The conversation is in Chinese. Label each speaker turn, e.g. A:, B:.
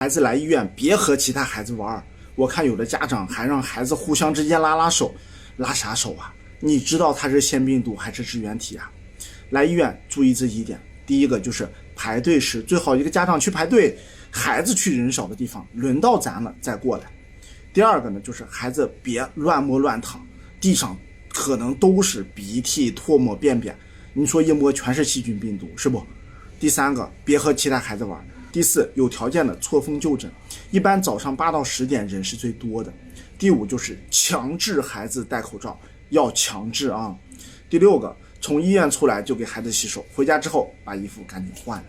A: 孩子来医院别和其他孩子玩，我看有的家长还让孩子互相之间拉拉手，拉啥手啊？你知道它是腺病毒还是支原体啊？来医院注意这几点，第一个就是排队时最好一个家长去排队，孩子去人少的地方，轮到咱了再过来。第二个呢，就是孩子别乱摸乱躺，地上可能都是鼻涕、唾沫、便便，你说一摸全是细菌病毒，是不？第三个，别和其他孩子玩。第四，有条件的错峰就诊，一般早上8到10点人是最多的。第五，就是强制孩子戴口罩，要强制啊。第六个，从医院出来就给孩子洗手，回家之后把衣服赶紧换了。